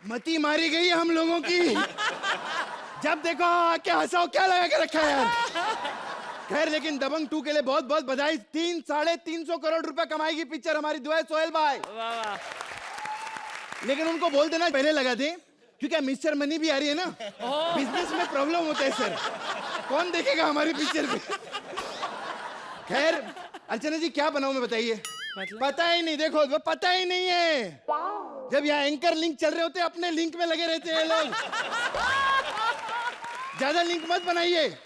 मती मारी गई है हम लोगों की। जब देखो क्या हंसाओ, क्या लगा के रखा है यार। खैर, लेकिन दबंग 2 के लिए बहुत बहुत बधाई। 300-350 करोड़ रुपए कमाएगी पिक्चर, हमारी दुआ है सोहेल भाई। लेकिन उनको बोल देना पहले लगा दे, क्योंकि मिस्टर मनी भी आ रही है ना। बिजनेस में प्रॉब्लम होता है सर, कौन देखेगा हमारी पिक्चर पे। खैर अर्चना जी, क्या बनाऊं मैं बताइए। पता ही नहीं, देखो वो पता ही नहीं है। जब यहाँ एंकर लिंक चल रहे होते अपने लिंक में लगे रहते हैं लोग। ज्यादा लिंक मत बनाइए,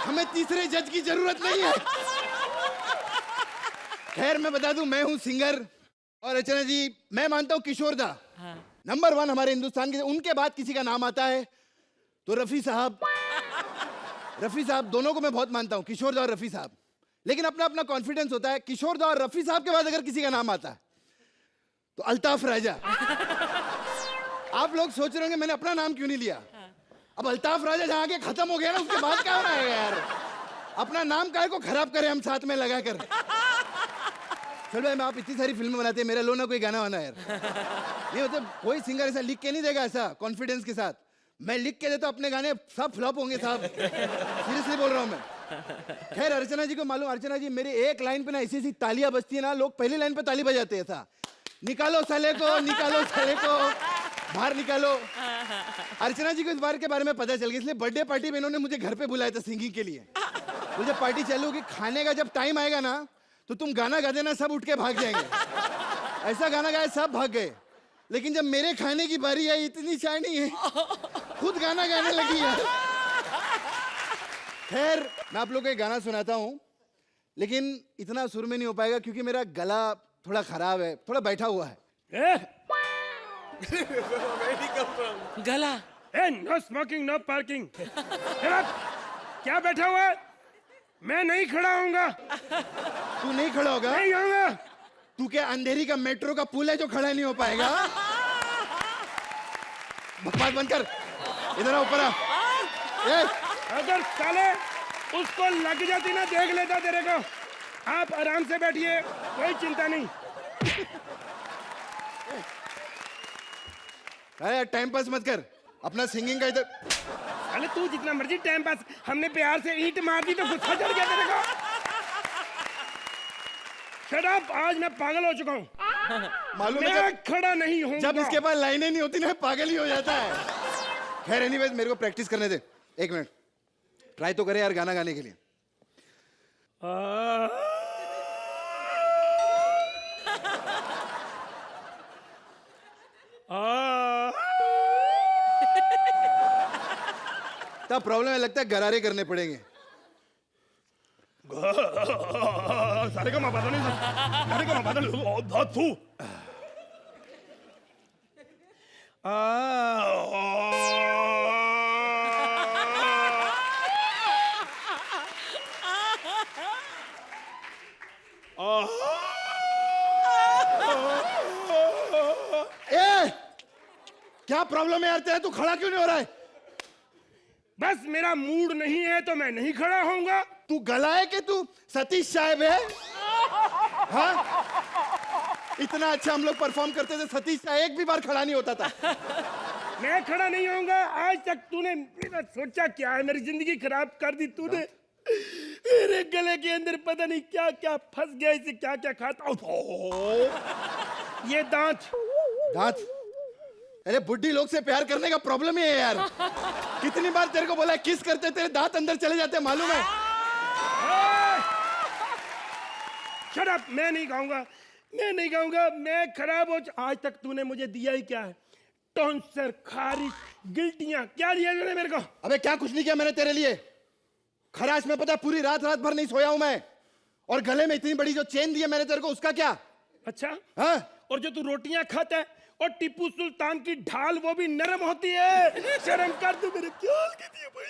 हमें तीसरे जज की जरूरत नहीं है। खैर मैं बता दूं, मैं हूं सिंगर, और अर्चना जी मैं मानता हूं किशोर दा नंबर 1 हमारे हिंदुस्तान के। उनके बाद किसी का नाम आता है तो रफी साहब दोनों को मैं बहुत मानता हूं, किशोर दा और रफी साहब। लेकिन अपना अपना कॉन्फिडेंस होता है। किशोर दा और रफी साहब के बाद अगर किसी का नाम आता है तो अल्ताफ राजा। आप लोग सोच रहे होंगे मैंने अपना नाम क्यों नहीं लिया। अब अल्ताफ राजा जहां के खत्म हो गया ना, उसके बाद क्या होना है यार। अपना नाम काहे को खराब करें हम साथ में लगा कर। चल भाई, मैं आप इतनी सारी फिल्में बनाते हैं, मेरा लो ना कोई गाना वाना यार। नहीं मतलब कोई सिंगर ऐसा लिख के नहीं देगा ऐसा कॉन्फिडेंस के साथ। मैं लिख के देता अपने गाने सब फ्लॉप होंगे साहब, सीरियसली बोल रहा हूँ मैं। खैर अर्चना जी को मालूम, अर्चना जी मेरी एक लाइन पे ना ऐसी ऐसी तालियां बजती है ना, लोग पहली लाइन पे ताली बजाते हैं ऐसा, निकालो साले को, निकालो साले को, बाहर निकालो। अर्चना जी को इस बार के बारे में पता चल गया, इसलिए बर्थडे पार्टी में इन्होंने मुझे घर पे बुलाया था सिंगिंग के लिए। मुझे पार्टी चालू होगी, खाने का जब टाइम आएगा ना तो तुम गाना गा देना, सब उठ के भाग जाएंगे। ऐसा गाना गाया सब भाग गए, लेकिन जब मेरे खाने की बारी आई इतनी शानी है, खुद गाना गाने लगी है। खैर मैं आप लोगों को एक गाना सुनाता हूँ, लेकिन इतना सुर में नहीं हो पाएगा क्योंकि मेरा गला थोड़ा खराब है, थोड़ा बैठा हुआ है। गला नो स्मोकिंग नो पार्किंग। क्या बैठा हुआ है? मैं नहीं खड़ा होऊंगा। तू नहीं खड़ा होगा? नहीं होऊंगा। तू क्या अंधेरी का मेट्रो का पुल है जो खड़ा नहीं हो पाएगा? बकवास बंद कर, इधर आ, ऊपर आ। अगर साले उसको लग जाती ना, देख लेता तेरे को। आप आराम से बैठिए, कोई चिंता नहीं। अरे टाइम पास मत कर, अपना सिंगिंग का इधर। अरे तू जितना मर्जी टाइम पास, हमने प्यार से ईंट मार दी तो गुस्सा चढ़ गया तेरे को। शट अप, आज मैं पागल हो चुका हूँ। मालूम है मैं खड़ा नहीं हूँ। जब इसके पास लाइनें नहीं होती ना, पागल ही हो जाता है। खैर एनीवेज, मेरे को प्रैक्टिस करने दे, 1 मिनट ट्राई तो करे यार गाना गाने के लिए। तब प्रॉब्लम है, लगता है गरारे करने पड़ेंगे। सारे का मापा नहीं, सारे का मापा बहुत फू। ए, क्या प्रॉब्लम है यार तेरा, तू खड़ा क्यों नहीं हो रहा है? बस मेरा मूड नहीं है तो मैं नहीं खड़ा होऊंगा। तू गला है कि तू सतीश साहब है? हाँ, इतना अच्छा हम लोग परफॉर्म करते थे, सतीश साहब एक भी बार खड़ा नहीं होता था। मैं खड़ा नहीं होऊंगा। आज तक तूने मेरा सोचा क्या है, मेरी जिंदगी खराब कर दी तूने। मेरे गले के अंदर पता नहीं क्या क्या फंस गया, इसे क्या क्या खाता हूँ। ये दांत दांत? अरे बुढ़ी लोग से प्यार करने का प्रॉब्लम ही है यार। कितनी बार तेरे को बोला है, किस करते तेरे दांत अंदर चले जाते, मालूम है? शट अप, मैं नहीं गाऊंगा, मैं नहीं गाऊंगा। मैं खराब हो। आज तक तूने मुझे दिया ही क्या है? टॉन्सर, खारिश, गिल्टियां, क्या दिया तूने मेरे को? अबे क्या कुछ नहीं किया मैंने तेरे लिए। खराश में पता पूरी रात रात भर नहीं सोया हूं मैं, और गले में इतनी बड़ी जो चेन दी है मैंने तेरे को, उसका क्या? अच्छा हाँ? और जो तू रोटियां खाता है और टिप्पू सुल्तान की ढाल वो भी नरम होती है। शर्म कर, तू मेरे क्या हाल कर दिया भाई।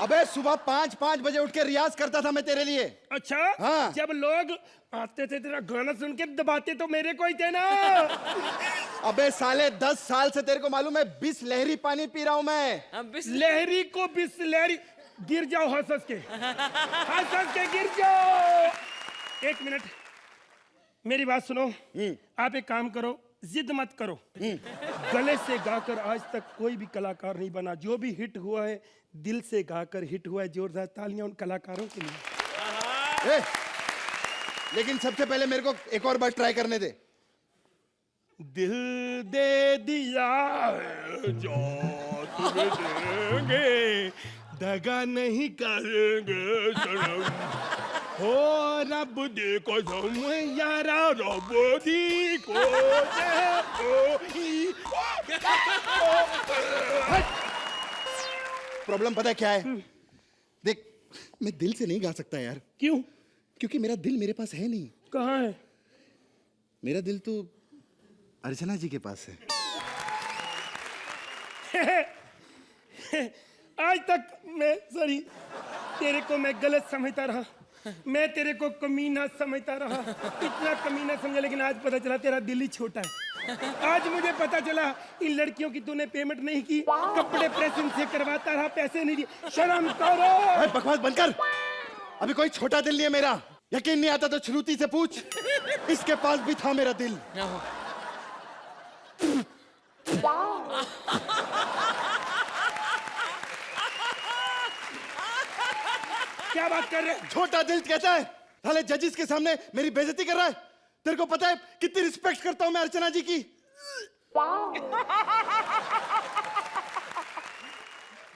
अबे सुबह 5 बजे उठ के रियाज करता था मैं तेरे लिए। अच्छा हाँ। जब लोग आते थे तेरा गाना सुन के दबाते तो मेरे को ही थे ना। अबे साले 10 साल से तेरे को मालूम है बिसलेरी पानी पी रहा हूं मैं। लहरी को बिसलेरी। गिर जाओ हंस के, हंस के गिर जाओ। 1 मिनट, मेरी बात सुनो, आप एक काम करो, जिद मत करो। गले से गाकर आज तक कोई भी कलाकार नहीं बना। जो भी हिट हुआ है दिल से गाकर हिट हुआ है। जोरदार तालियां उन कलाकारों के लिए। लेकिन सबसे पहले मेरे को एक और बार ट्राई करने दे। दिल दे दिया है जो तुम्हें देंगे, दगा नहीं करेंगे सनम। हो रब दी कसम यारा, रब दी को प्रॉब्लम पता है क्या है? देख, मैं दिल से नहीं गा सकता यार। क्यों? क्योंकि मेरा दिल मेरे पास है नहीं। कहाँ है? मेरा दिल तो अर्चना जी के पास है। आज तक मैं सॉरी तेरे को मैं गलत समझता रहा। मैं तेरे को कमीना समझता रहा, इतना कमीना समझा। लेकिन आज पता चला तेरा दिल ही छोटा है। आज मुझे पता चला इन लड़कियों की तूने पेमेंट नहीं की, कपड़े प्रेस इनसे करवाता रहा, पैसे नहीं दिए। शर्म करो। बकवास बंद कर। अभी कोई छोटा दिल नहीं है मेरा। यकीन नहीं आता तो श्रुति से पूछ, इसके पास भी था मेरा दिल। क्या बात कर रहे? छोटा दिल कहता है? साले जजेस के सामने मेरी बेइज्जती कर रहा है। तेरे को पता है कितनी रिस्पेक्ट करता हूं मैं अर्चना जी की?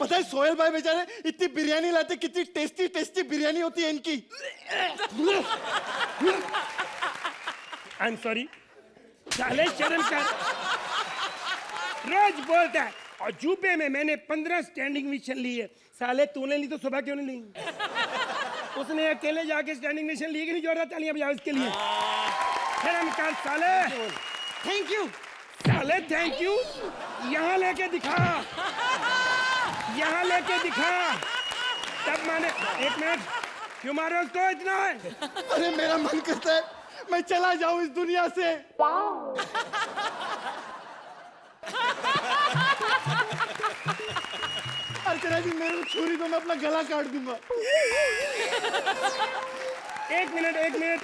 पता है सोहेल भाई बेचारे इतनी बिरयानी लाते, कितनी टेस्टी टेस्टी बिरयानी होती है इनकी। I am sorry. साले शर्म कर। रोज बोलता है। और जूबे में मैंने 15 स्टैंडिंग मिशन ली है। साले तूने ली तो सुबह क्यों नहीं ली? उसने अकेले जाके स्टैंडिंग मिशन ली कि नहीं? जोरदार तालियां बजाओ इसके लिए। शर्म कर साले। Thank you. साले थैंक यू यहाँ लेके दिखा, यहाँ लेके दिखा, तब मैंने। एक मिनट, क्यों मारो उसको इतना है? अरे मेरा मन करता है मैं चला जाऊं इस दुनिया से। अर्चना जी मेरे को छुरी तो मैं अपना गला काट दूंगा। एक मिनट, एक मिनट।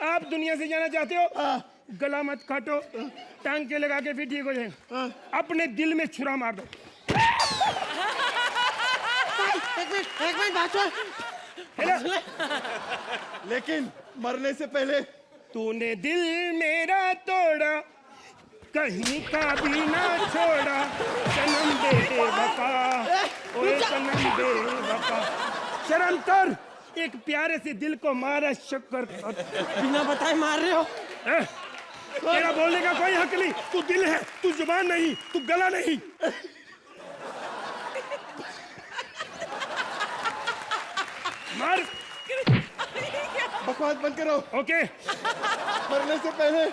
आप दुनिया से जाना चाहते हो? गला मत काटो, टांग के लगा के फिर ठीक हो जाएगा। अपने दिल में छुरा मार दो। एक मिनट बात सुन। लेकिन मरने से पहले तूने दिल मेरा तोड़ा, कहीं का भी ना छोड़ा, सनम बेवफा, ओए सनम बेवफा। शर्म कर। एक प्यारे से दिल को मारा, शुक्र कर। बिना बताए मार रहे हो। तेरा बोलने का कोई हक नहीं। तू दिल है, तू जुबान नहीं, तू गला नहीं। मार। बकवास बंद करो। ओके। मरने से पहले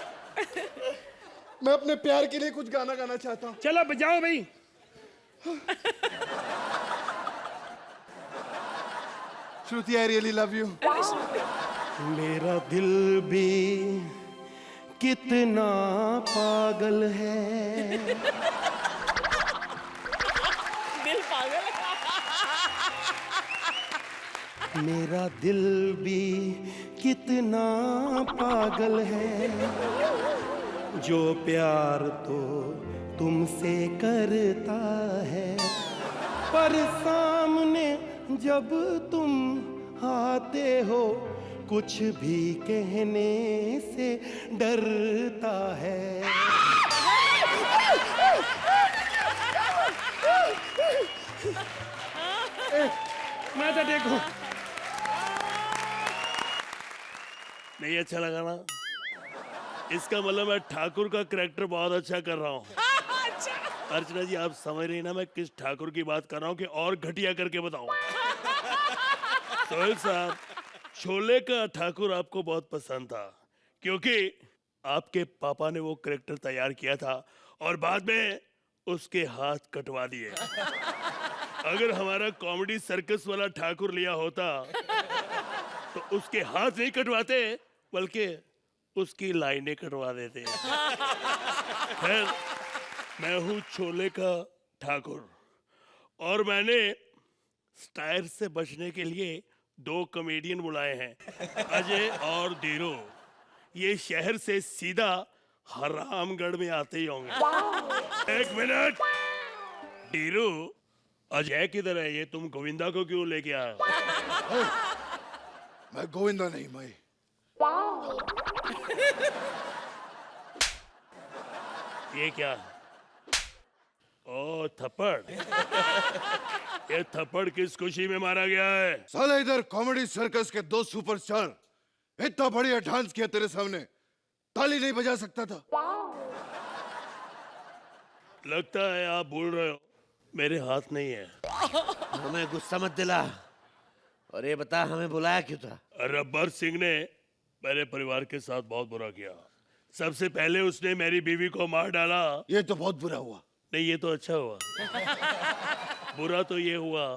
मैं अपने प्यार के लिए कुछ गाना गाना चाहता हूँ। चलो बजाओ भाई। श्रुति आई रियली लव यू। मेरा दिल भी कितना पागल है। दिल पागल है। मेरा दिल भी कितना पागल है, जो प्यार तो तुमसे करता है, पर सामने जब तुम आते हो कुछ भी कहने से डरता है। माता देखो। नहीं अच्छा लगा ना? इसका मतलब मैं ठाकुर का करैक्टर बहुत अच्छा कर रहा हूँ। अर्चना जी आप समझ रही ना मैं किस ठाकुर की बात कर रहा हूँ कि और घटिया करके बताऊं? सोहेल साहब, शोले का ठाकुर आपको बहुत पसंद था क्योंकि आपके पापा ने वो करैक्टर तैयार किया था और बाद में उसके हाथ कटवा दिए। अगर हमारा कॉमेडी सर्कस वाला ठाकुर लिया होता तो उसके हाथ नहीं कटवाते बल्कि उसकी लाइनें कटवा देते। खैर, मैं हूं शोले का ठाकुर और मैंने स्टायर से बचने के लिए 2 कॉमेडियन बुलाए हैं, अजय और धीरू। ये शहर से सीधा हरामगढ़ में आते ही होंगे। एक मिनट, डीरू, अजय किधर है? ये तुम गोविंदा को क्यों लेके आए हो? मैं गोविंदा नहीं, मैं ये क्या है? ओ थप्पड़। ये थप्पड़ किस खुशी में मारा गया है? साला इधर कॉमेडी सर्कस के दो सुपरस्टार इतना बढ़िया डांस किया तेरे सामने, ताली नहीं बजा सकता था? लगता है आप भूल रहे हो, मेरे हाथ नहीं है। हमें गुस्सा मत दिला और ये बता हमें बुलाया क्यों था? रब्बर सिंह ने मेरे परिवार के साथ बहुत बुरा किया। सबसे पहले उसने मेरी बीवी को मार डाला। ये तो बहुत बुरा हुआ। नहीं, ये तो अच्छा हुआ। बुरा तो ये हुआ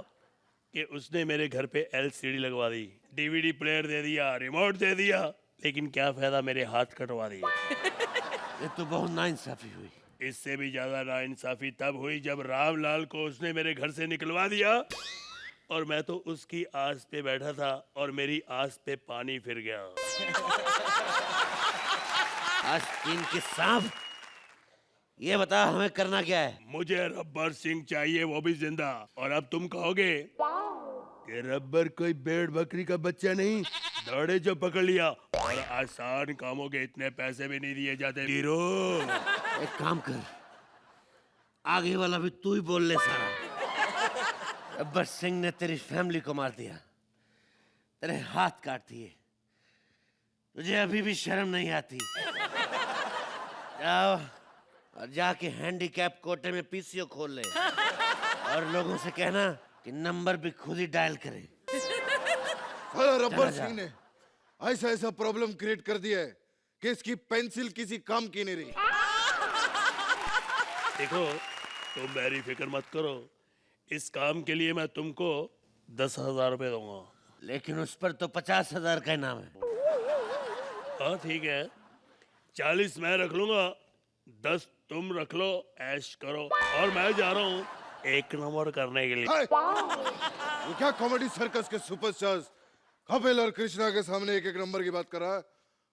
कि उसने मेरे घर पे LCD लगवा दी, DVD प्लेयर दे दिया, रिमोट दे दिया, लेकिन क्या फायदा, मेरे हाथ कटवा दिए। ये तो बहुत नाइंसाफी हुई। इससे भी ज्यादा नाइंसाफी तब हुई जब रामलाल को उसने मेरे घर से निकलवा दिया और मैं तो उसकी आस पे बैठा था और मेरी आस पे पानी फिर गया। आस्तीन के सांप, ये बता हमें करना क्या है? मुझे रब्बर सिंह चाहिए, वो भी जिंदा। और अब तुम कहोगे कि रब्बर कोई भेड़ बकरी का बच्चा नहीं, दौड़े जो पकड़ लिया, और आसान कामों के इतने पैसे भी नहीं दिए जाते। हीरो, एक काम कर, आगे वाला भी तू ही बोल ले सारा। रब्बर सिंह ने तेरी फैमिली को मार दिया, तेरे हाथ काट दिए, तुझे अभी भी शर्म नहीं आती? जाओ और जाके हैंडीकैप कोटे में PCO खोल ले और लोगों से कहना कि नंबर भी खुद ही डायल करें। साला रब्बर सिंह ने ऐसा ऐसा प्रॉब्लम क्रिएट कर दिया है कि इसकी पेंसिल किसी काम की नहीं रही। देखो, तुम मेरी फिक्र मत करो, इस काम के लिए मैं तुमको 10,000 रुपए दूंगा। लेकिन उस पर तो 50,000 का इनाम है। हाँ ठीक है, 40 मैं रख लूंगा, 10 तुम रख लो, ऐश करो। और मैं जा रहा हूँ 1 नंबर करने के लिए। हाय! ये क्या कॉमेडी सर्कस के सुपरस्टार्स कपिल और कृष्णा के सामने 1-1 नंबर की बात कर रहा है?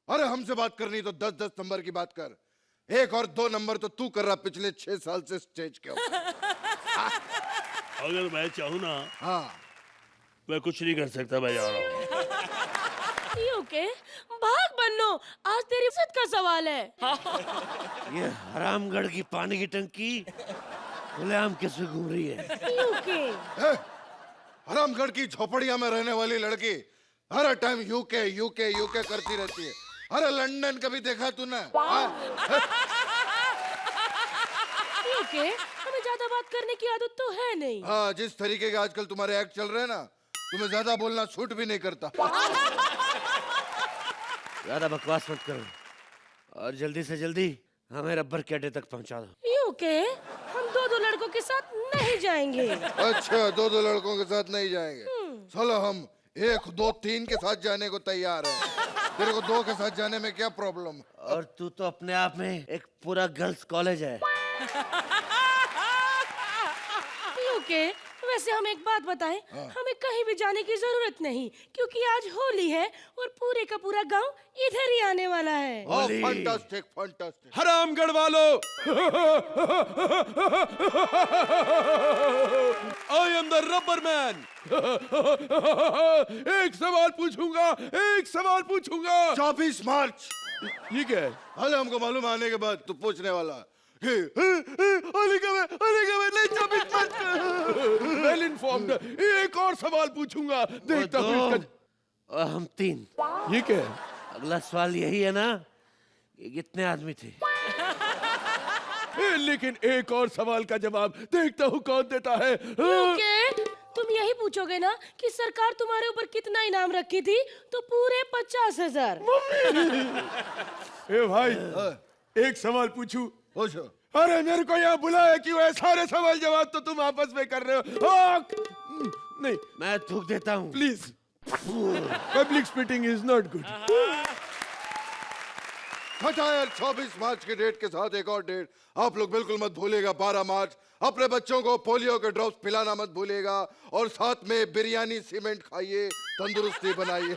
अरे हमसे बात करनी तो 10-10 नंबर की बात कर। 1 और 2 नंबर तो तू कर रहा पिछले 6 साल से स्टेज के ऊपर। अगर मैं चाहूँ ना, हाँ, मैं कुछ नहीं कर सकता, मैं जा रहा हूँ। ओके, भाग बन्नो, आज तेरी इज्जत का सवाल है। ये हरामगढ़ की पानी की टंकी खुलेआम कैसे घूम रही है? ओके, हरामगढ़ की झोपड़िया में रहने वाली लड़की हर टाइम यूके यूके यूके करती रहती है। अरे लंदन कभी देखा तूने? ओके, हमें ज्यादा बात करने की आदत तो है नहीं। हाँ, जिस तरीके के आजकल तुम्हारे एक्ट चल रहे हैं ना, तुम्हें ज्यादा बोलना छूट भी नहीं करता। ज्यादा बकवास मत करो और जल्दी से जल्दी हमें रब्बर के अड्डे तक पहुंचा दो। ओके, हम 2-2 लड़कों के साथ नहीं जाएंगे। अच्छा, 2-2 लड़कों के साथ नहीं जाएंगे? चलो हम 1, 2, 3 के साथ जाने को तैयार हैं। तेरे को 2 के साथ जाने में क्या प्रॉब्लम? और तू तो अपने आप में एक पूरा गर्ल्स कॉलेज है। ओके, वैसे हम एक बात बताएं, हमें कहीं भी जाने की जरूरत नहीं, क्योंकि आज होली है और पूरे का पूरा गांव इधर ही आने वाला है। होली। Fantastic fantastic. हरामगढ़ वालों, I am the rubber man. एक सवाल पूछूंगा, एक सवाल पूछूंगा। 24 मार्च। ये क्या है? अरे हमको मालूम आने के बाद तू पूछने वाला कि होली कब है नहीं 24 मार्च। Well informed. एक और सवाल पूछूंगा, देखता हूँ दो इसका। और हम 3। ये क्या है? अगला सवाल यही है ना कि कितने आदमी थे? लेकिन एक और सवाल का जवाब देखता हूँ कौन देता है। ओके, तुम यही पूछोगे ना कि सरकार तुम्हारे ऊपर कितना इनाम रखी थी, तो पूरे 50,000। ए भाई, एक सवाल पूछूं? पूछो। अरे मेरे को यहाँ बुलाया क्यों है? सारे सवाल जवाब तो तुम आपस में कर रहे हो। नहीं, मैं थूक देता हूँ। Please, public spitting is not good. हटा यार, 24 मार्च के डेट के साथ एक और डेट आप लोग बिल्कुल मत भूलिएगा। 12 मार्च अपने बच्चों को पोलियो के ड्रॉप्स पिलाना मत भूलिएगा, और साथ में बिरयानी सीमेंट खाइए, तंदुरुस्ती बनाइए।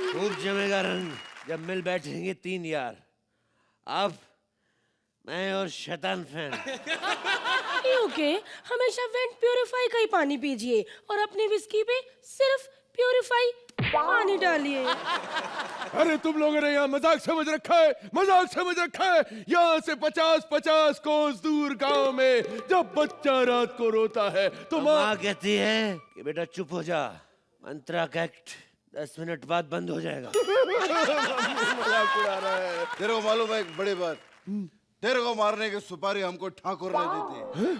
खूब जमेगा रंग जब मिल बैठेंगे तीन यार। अब मैं और शैतान फैन। ओके, हमेशा वेंट प्यूरिफाई का ही पानी पीजिए और अपनी विस्की पे सिर्फ प्यूरिफाई पानी डालिए। अरे तुम लोगों ने यहाँ मजाक समझ रखा है, मजाक समझ रखा है। यहाँ से 50-50 कोस दूर गांव में जब बच्चा रात को रोता है तो माँ कहती है कि बेटा चुप हो जा, मंत्रा का एक्ट 10 मिनट बाद बंद हो जाएगा। मजाक उड़ा रहा है। तेरे को मालूम है एक बड़ी बात, तेरे को मारने की सुपारी हमको ठाकुर ने दी थी।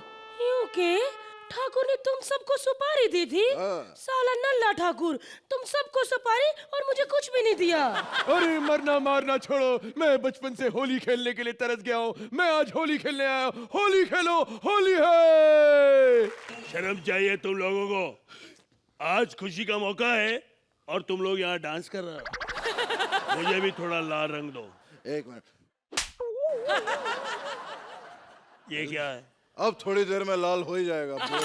ओके, ठाकुर ने तुम सबको सुपारी दी थी? साला नल्ला ठाकुर, तुम सबको सुपारी और मुझे कुछ भी नहीं दिया। अरे मरना मारना छोड़ो, मैं बचपन से होली खेलने के लिए तरस गया हूँ। मैं आज होली खेलने आया हूँ। होली खेलो, होली है। शर्म चाहिए तुम लोगों को। आज खुशी का मौका है और तुम लोग यहाँ डांस कर रहे हो। मुझे भी थोड़ा लाल रंग दो। एक मिनट, ये क्या है? अब थोड़ी देर में लाल हो ही जाएगा। बोल।